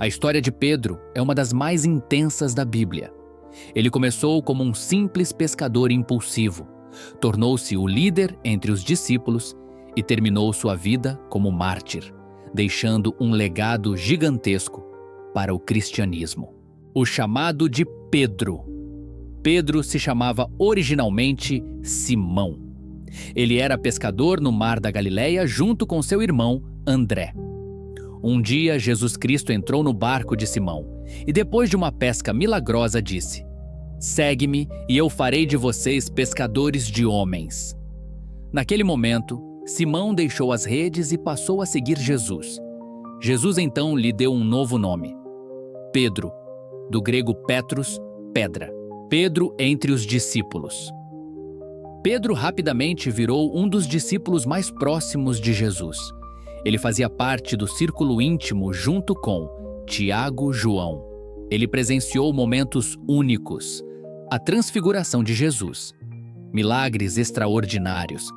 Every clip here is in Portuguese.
A história de Pedro é uma das mais intensas da Bíblia. Ele começou como um simples pescador impulsivo, tornou-se o líder entre os discípulos e terminou sua vida como mártir, deixando um legado gigantesco para o cristianismo. O chamado de Pedro. Pedro se chamava originalmente Simão. Ele era pescador no mar da Galileia junto com seu irmão André. Um dia, Jesus Cristo entrou no barco de Simão e, depois de uma pesca milagrosa, disse: "Segue-me e eu farei de vocês pescadores de homens." Naquele momento, Simão deixou as redes e passou a seguir Jesus. Jesus então lhe deu um novo nome: Pedro, do grego Petros, pedra. Pedro entre os discípulos. Pedro rapidamente virou um dos discípulos mais próximos de Jesus. Ele fazia parte do círculo íntimo junto com Tiago, João. Ele presenciou momentos únicos: a transfiguração de Jesus, milagres extraordinários,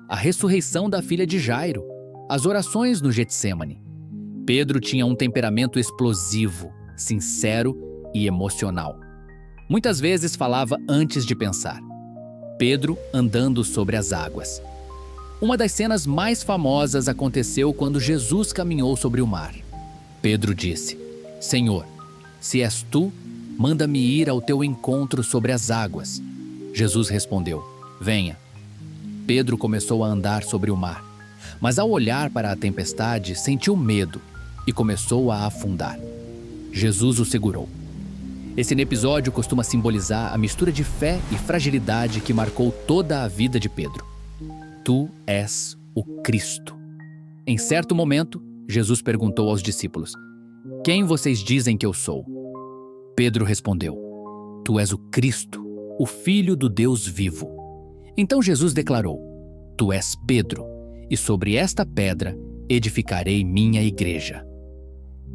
a ressurreição da filha de Jairo, as orações no Getsêmani. Pedro tinha um temperamento explosivo, sincero e emocional. Muitas vezes falava antes de pensar. Pedro andando sobre as águas. Uma das cenas mais famosas aconteceu quando Jesus caminhou sobre o mar. Pedro disse: "Senhor, se és tu, manda-me ir ao teu encontro sobre as águas." Jesus respondeu: "Venha." Pedro começou a andar sobre o mar, mas ao olhar para a tempestade, sentiu medo e começou a afundar. Jesus o segurou. Esse episódio costuma simbolizar a mistura de fé e fragilidade que marcou toda a vida de Pedro. Tu és o Cristo. Em certo momento, Jesus perguntou aos discípulos: "Quem vocês dizem que eu sou?" Pedro respondeu: "Tu és o Cristo, o Filho do Deus vivo." Então Jesus declarou: "Tu és Pedro, e sobre esta pedra edificarei minha igreja."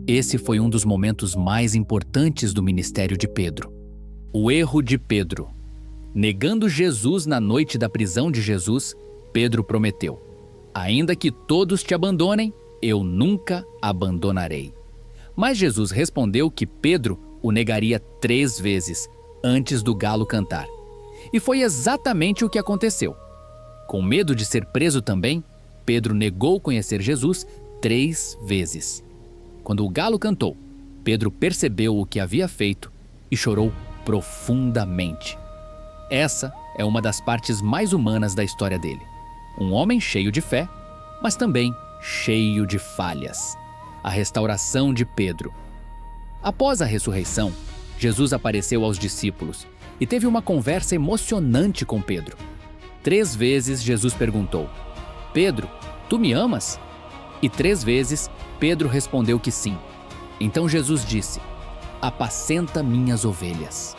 Esse foi um dos momentos mais importantes do ministério de Pedro. O erro de Pedro. Negando Jesus na noite da prisão de Jesus, Pedro prometeu: "Ainda que todos te abandonem, eu nunca abandonarei." Mas Jesus respondeu que Pedro o negaria 3 vezes antes do galo cantar. E foi exatamente o que aconteceu. Com medo de ser preso também, Pedro negou conhecer Jesus 3 vezes. Quando o galo cantou, Pedro percebeu o que havia feito e chorou profundamente. Essa é uma das partes mais humanas da história dele. Um homem cheio de fé, mas também cheio de falhas. A restauração de Pedro. Após a ressurreição, Jesus apareceu aos discípulos e teve uma conversa emocionante com Pedro. 3 vezes Jesus perguntou: "Pedro, tu me amas?" E 3 vezes Pedro respondeu que sim. Então Jesus disse: "Apacenta minhas ovelhas."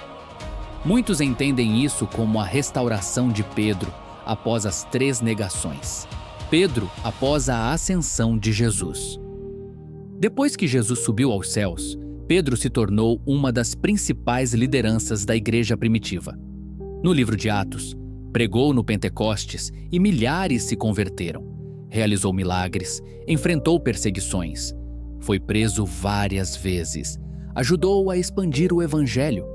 Muitos entendem isso como a restauração de Pedro após as 3 negações. Pedro após a ascensão de Jesus. Depois que Jesus subiu aos céus, Pedro se tornou uma das principais lideranças da igreja primitiva. No livro de Atos, pregou no Pentecostes e milhares se converteram. Realizou milagres, enfrentou perseguições, foi preso várias vezes, ajudou a expandir o evangelho.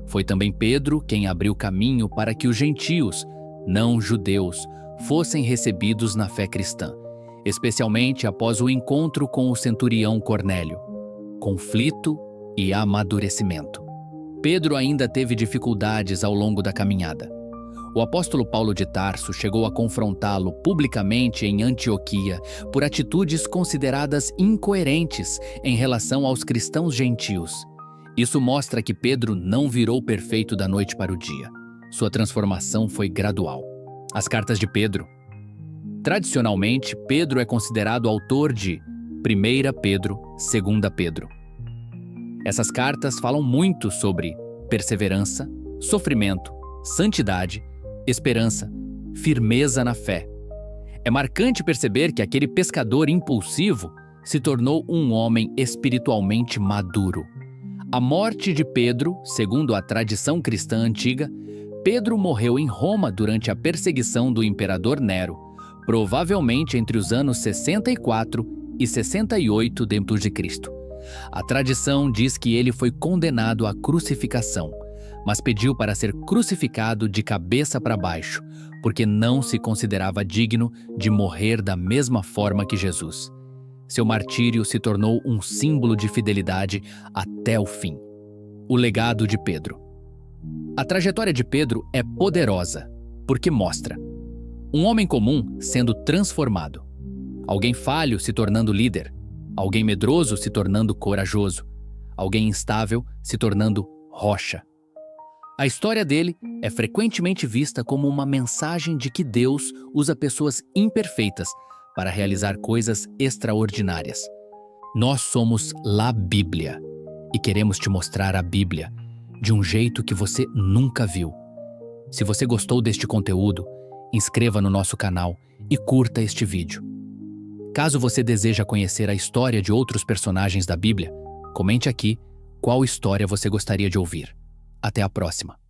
Foi também Pedro quem abriu caminho para que os gentios, não judeus, fossem recebidos na fé cristã, especialmente após o encontro com o centurião Cornélio. Conflito e amadurecimento. Pedro ainda teve dificuldades ao longo da caminhada. O apóstolo Paulo de Tarso chegou a confrontá-lo publicamente em Antioquia por atitudes consideradas incoerentes em relação aos cristãos gentios. Isso mostra que Pedro não virou perfeito da noite para o dia. Sua transformação foi gradual. As cartas de Pedro. Tradicionalmente, Pedro é considerado autor de 1 Pedro, 2 Pedro. Essas cartas falam muito sobre perseverança, sofrimento, santidade, esperança, firmeza na fé. É marcante perceber que aquele pescador impulsivo se tornou um homem espiritualmente maduro. A morte de Pedro, segundo a tradição cristã antiga, Pedro morreu em Roma durante a perseguição do imperador Nero, provavelmente entre os anos 64 e 68 d.C. A tradição diz que ele foi condenado à crucificação, mas pediu para ser crucificado de cabeça para baixo, porque não se considerava digno de morrer da mesma forma que Jesus. Seu martírio se tornou um símbolo de fidelidade até o fim. O legado de Pedro. A trajetória de Pedro é poderosa, porque mostra um homem comum sendo transformado, alguém falho se tornando líder, alguém medroso se tornando corajoso, alguém instável se tornando rocha. A história dele é frequentemente vista como uma mensagem de que Deus usa pessoas imperfeitas para realizar coisas extraordinárias. Nós somos La Bíblia e queremos te mostrar a Bíblia de um jeito que você nunca viu. Se você gostou deste conteúdo, inscreva no nosso canal e curta este vídeo. Caso você deseja conhecer a história de outros personagens da Bíblia, comente aqui qual história você gostaria de ouvir. Até a próxima.